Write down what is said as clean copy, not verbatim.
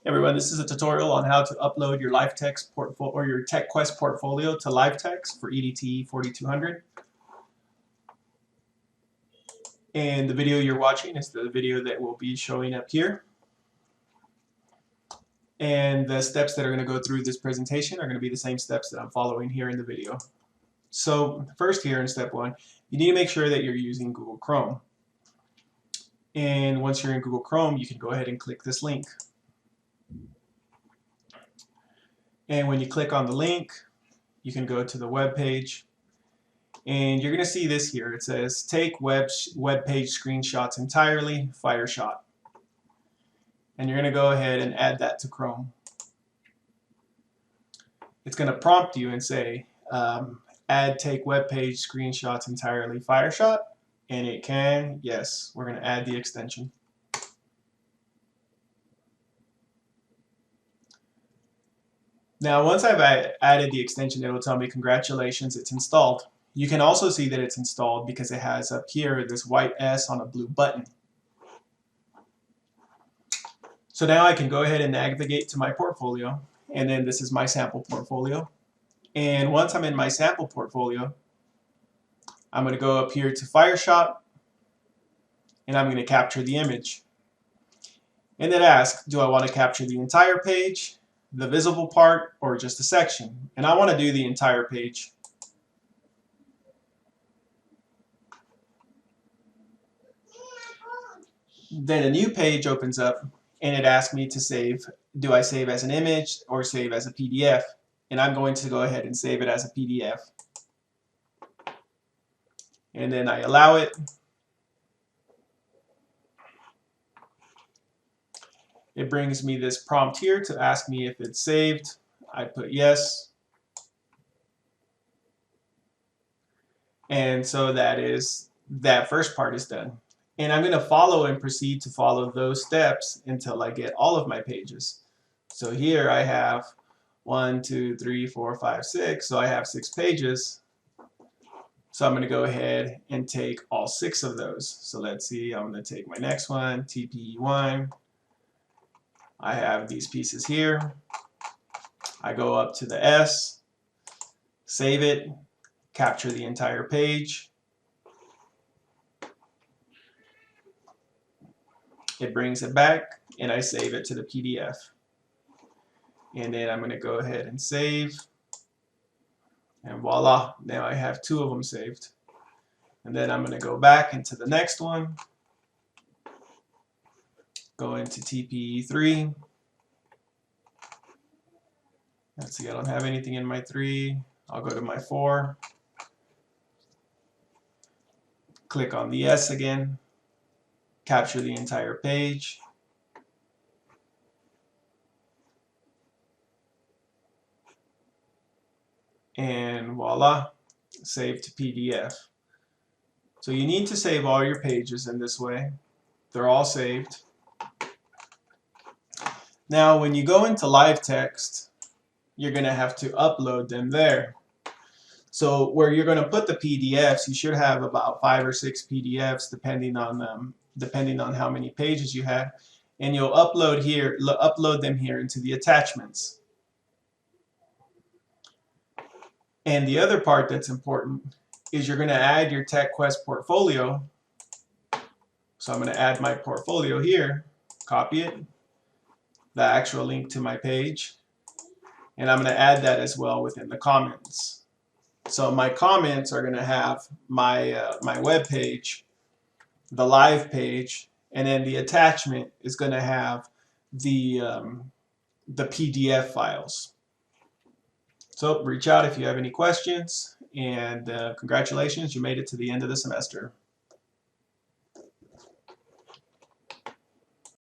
Everyone, this is a tutorial on how to upload your Livetext portfolio or your TechQuest portfolio to Livetext for EDTE 4200. And the video you're watching is the video that will be showing up here. And the steps that are going to go through this presentation are going to be the same steps that I'm following here in the video. So first here in step 1, you need to make sure that you're using Google Chrome. And once you're in Google Chrome, you can go ahead and click this link. And when you click on the link, you can go to the web page, and you're going to see this here. It says, take web page screenshots entirely, Fireshot. And you're going to go ahead and add that to Chrome. It's going to prompt you and say, add take web page screenshots entirely, Fireshot. And it can, yes, we're going to add the extension. Now, once I've added the extension, it will tell me, congratulations, it's installed. You can also see that it's installed because it has up here this white S on a blue button. So now I can go ahead and navigate to my portfolio, and then this is my sample portfolio. And once I'm in my sample portfolio, I'm going to go up here to Fireshot, and I'm going to capture the image. And then ask, do I want to capture the entire page, the visible part, or just a section? And I want to do the entire page. Then a new page opens up and it asks me to save. Do I save as an image or save as a PDF? And I'm going to go ahead and save it as a PDF. And then I allow it. It brings me this prompt here to ask me if it's saved. I put yes. And so that first part is done. And I'm going to follow and proceed to follow those steps until I get all of my pages. So here I have 1, 2, 3, 4, 5, 6. So I have 6 pages. So I'm going to go ahead and take all 6 of those. So let's see, I'm going to take my next one, TPE1. I have these pieces here. I go up to the S, save it, capture the entire page. It brings it back, and I save it to the PDF. And then I'm going to go ahead and save. And voila, now I have 2 of them saved. And then I'm going to go back into the next one. Go into TPE3. Let's see, I don't have anything in my 3. I'll go to my 4. Click on the S again. Capture the entire page. And voila, save to PDF. So you need to save all your pages in this way. They're all saved. Now, when you go into Livetext, you're going to have to upload them there. So where you're going to put the PDFs, you should have about 5 or 6 PDFs, depending on how many pages you have, and you'll upload them here into the attachments. And the other part that's important is you're going to add your TechQuest portfolio. So I'm going to add my portfolio here, copy it, the actual link to my page, and I'm going to add that as well within the comments. So my comments are going to have my my web page, the live page, and then the attachment is going to have the PDF files. So reach out if you have any questions, and congratulations, you made it to the end of the semester.